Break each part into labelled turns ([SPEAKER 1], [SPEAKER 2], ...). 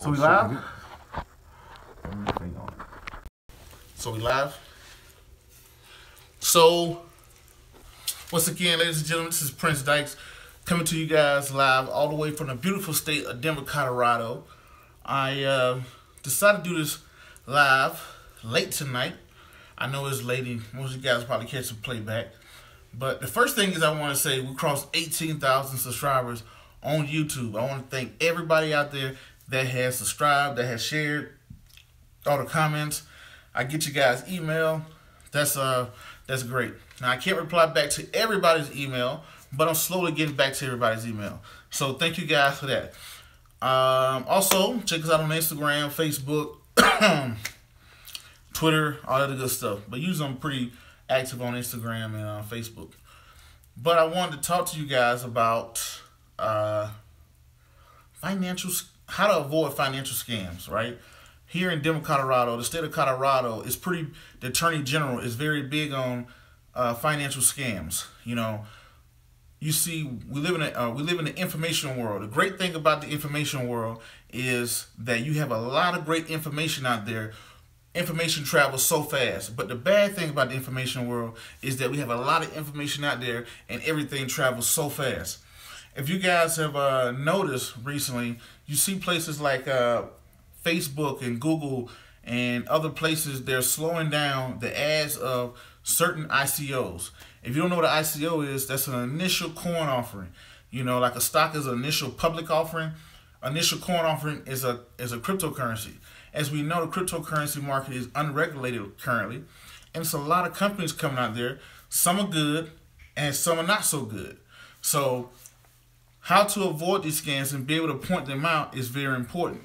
[SPEAKER 1] So we live? So we live? So, once again, ladies and gentlemen, this is Prince Dykes coming to you guys live all the way from the beautiful state of Denver, Colorado. I decided to do this live late tonight. I know it's late and most of you guys probably catch some playback. But the first thing is I want to say we crossed 18,000 subscribers on YouTube. I want to thank everybody out there that has subscribed, that has shared all the comments. I get you guys email. That's great. Now I can't reply back to everybody's email, but I'm slowly getting back to everybody's email. So thank you guys for that. Also, check us out on Instagram, Facebook, Twitter, all that good stuff. But usually I'm pretty active on Instagram and Facebook. But I wanted to talk to you guys about how to avoid financial scams, right? Here in Denver, Colorado, the state of Colorado is the Attorney General is very big on financial scams. You know, you see, we live in the information world. The great thing about the information world is that you have a lot of great information out there. Information travels so fast. But the bad thing about the information world is that we have a lot of information out there and everything travels so fast. If you guys have noticed recently, you see places like Facebook and Google and other places, they're slowing down the ads of certain ICOs. If you don't know what an ICO is, that's an initial coin offering. You know, like a stock is an initial public offering. Initial coin offering is a cryptocurrency. As we know, the cryptocurrency market is unregulated currently, and it's a lot of companies coming out there. Some are good and some are not so good. So how to avoid these scams and be able to point them out is very important.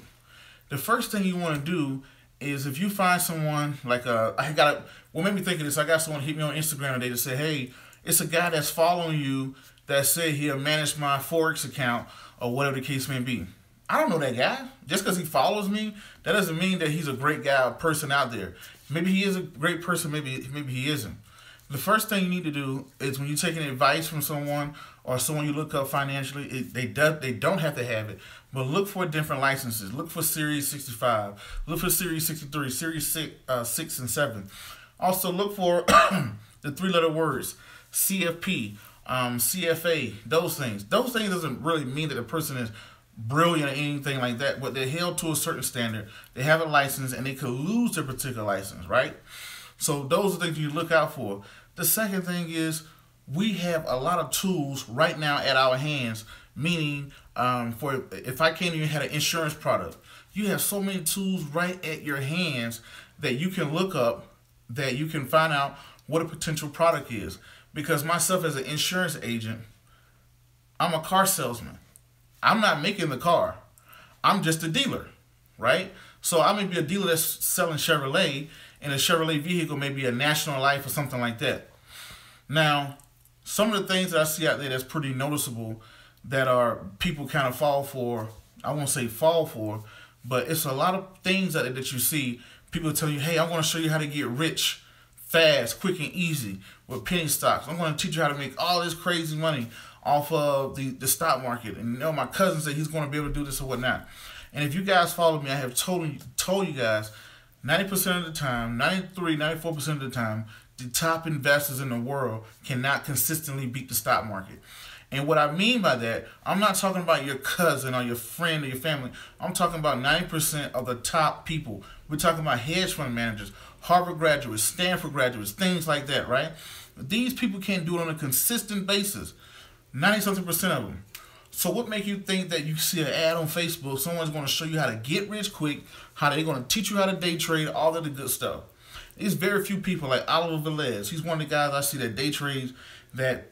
[SPEAKER 1] The first thing you want to do is if you find someone like what made me think of this, I got someone hit me on Instagram today to say, hey, it's a guy that's following you that said he'll manage my Forex account or whatever the case may be. I don't know that guy. Just because he follows me, that doesn't mean that he's a great guy or person out there. Maybe he is a great person, maybe he isn't. The first thing you need to do is when you're taking advice from someone or someone you look up financially, they don't have to have it, but look for different licenses. Look for Series 65. Look for Series 63, Series 6 and 7. Also look for the three-letter words, CFP, CFA, those things. Those things doesn't really mean that the person is brilliant or anything like that, but they're held to a certain standard. They have a license and they could lose their particular license, right? So those are things you look out for. The second thing is we have a lot of tools right now at our hands, meaning if I came to you and had an insurance product, you have so many tools right at your hands that you can look up, that you can find out what a potential product is. Because myself as an insurance agent, I'm a car salesman. I'm not making the car. I'm just a dealer, right? So I may be a dealer that's selling Chevrolet, and a Chevrolet vehicle may be a National Life or something like that. Now, some of the things that I see out there that's pretty noticeable that are people kind of fall for, I won't say fall for, but it's a lot of things that you see. People tell you, hey, I'm going to show you how to get rich fast, quick, and easy with penny stocks. I'm going to teach you how to make all this crazy money off of the stock market. And you know, my cousin said he's going to be able to do this or whatnot. And if you guys follow me, I have told you guys 90% of the time, 93, 94% of the time, the top investors in the world cannot consistently beat the stock market. And what I mean by that, I'm not talking about your cousin or your friend or your family. I'm talking about 90% of the top people. We're talking about hedge fund managers, Harvard graduates, Stanford graduates, things like that, right? These people can't do it on a consistent basis. 90-something% of them. So what makes you think that you see an ad on Facebook, someone's going to show you how to get rich quick, how they're going to teach you how to day trade, all of the good stuff? There's very few people like Oliver Velez. He's one of the guys I see that day trades, that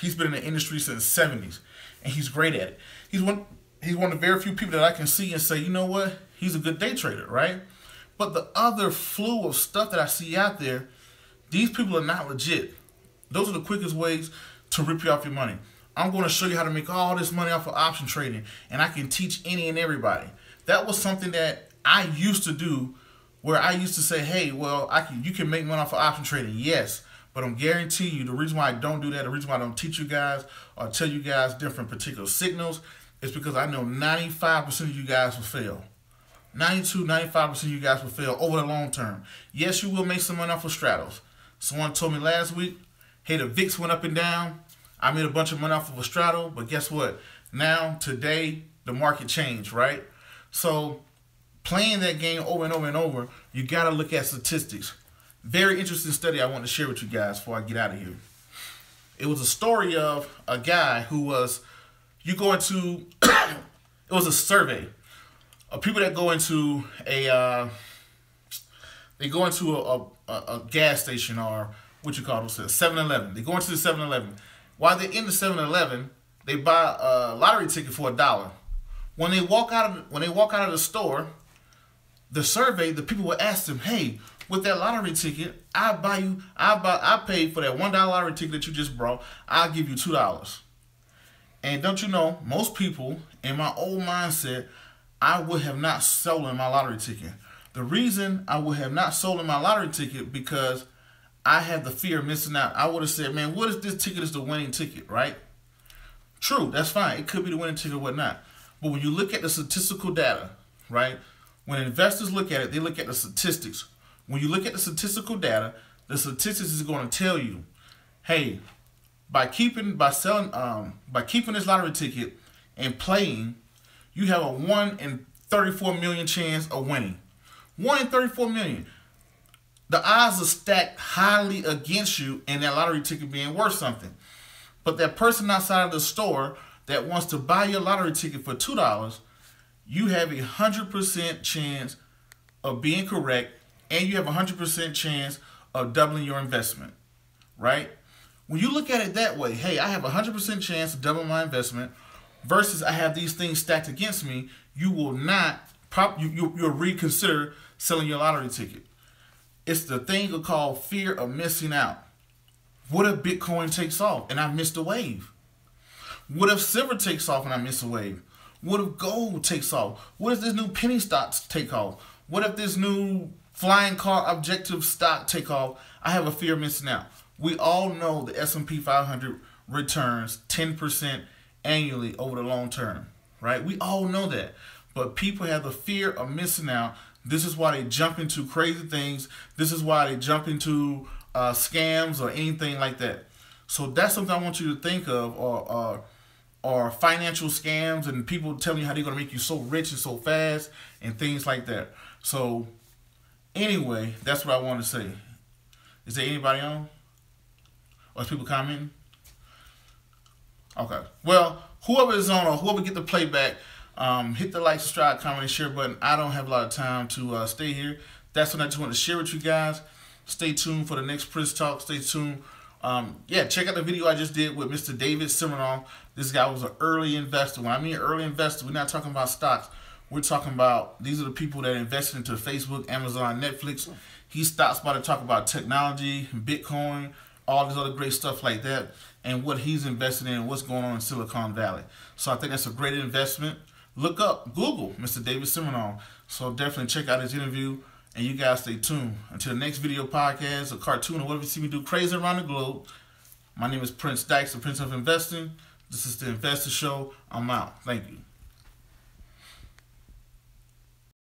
[SPEAKER 1] he's been in the industry since the 70s, and he's great at it. He's one of the very few people that I can see and say, you know what, he's a good day trader, right? But the other slew of stuff that I see out there, these people are not legit. Those are the quickest ways to rip you off your money. I'm going to show you how to make all this money off of option trading, and I can teach any and everybody. That was something that I used to do, where I used to say, hey, well, you can make money off of option trading, yes, but I'm guaranteeing you the reason why I don't do that, the reason why I don't teach you guys or tell you guys different particular signals is because I know 95% of you guys will fail. 95% of you guys will fail over the long term. Yes, you will make some money off of straddles. Someone told me last week, hey, the VIX went up and down. I made a bunch of money off of a straddle, but guess what? Now, today, the market changed, right? So, playing that game over and over and over, you got to look at statistics. Very interesting study I want to share with you guys before I get out of here. It was a story of a guy who was, it was a survey of people that go into a gas station, or what you call it, 7-Eleven. They go into the 7-Eleven. While they're in the 7-Eleven, they buy a lottery ticket for $1. When they walk out of the store, the survey, the people will ask them, hey, with that lottery ticket, I paid for that $1 lottery ticket that you just brought, I'll give you $2. And don't you know, most people, in my old mindset, I would have not stolen my lottery ticket. The reason I would have not stolen my lottery ticket, because I had the fear of missing out. I would have said, man, what if this ticket is the winning ticket, right? True, that's fine. It could be the winning ticket or whatnot. But when you look at the statistical data, right? When investors look at it, they look at the statistics. When you look at the statistical data, the statistics is going to tell you, hey, by keeping this lottery ticket and playing, you have a 1 in 34 million chance of winning. 1 in 34 million. The odds are stacked highly against you and that lottery ticket being worth something. But that person outside of the store that wants to buy your lottery ticket for $2, you have a 100% chance of being correct, and you have a 100% chance of doubling your investment, right? When you look at it that way, hey, I have a 100% chance of doubling my investment versus I have these things stacked against me, you will not, you'll reconsider selling your lottery ticket. It's the thing called fear of missing out. What if Bitcoin takes off and I missed a wave? What if silver takes off and I miss a wave? What if gold takes off? What if this new penny stocks take off? What if this new flying car objective stock take off? I have a fear of missing out. We all know the S&P 500 returns 10% annually over the long term, right? We all know that. But people have the fear of missing out. This is why they jump into crazy things. This is why they jump into scams or anything like that. So that's something I want you to think of, or financial scams and people telling you how they're going to make you so rich and so fast and things like that. So anyway, that's what I want to say. Is there anybody on? Or is people commenting? Okay. Well, whoever is on or whoever get the playback, hit the like, subscribe, comment, and share button. I don't have a lot of time to stay here. That's what I just want to share with you guys. Stay tuned for the next Prince Talk. Stay tuned. Yeah, check out the video I just did with Mr. David Siminoff. This guy was an early investor. When I mean early investor, we're not talking about stocks. We're talking about, these are the people that invested into Facebook, Amazon, Netflix. He stops by to talk about technology, Bitcoin, all this other great stuff like that, and what he's invested in and what's going on in Silicon Valley. So I think that's a great investment. Look up, Google Mr. David Siminoff. So definitely check out his interview, and you guys stay tuned. Until the next video, podcast, or cartoon, or whatever you see me do crazy around the globe, my name is Prince Dykes, the Prince of Investing. This is the Investor Show. I'm out. Thank you.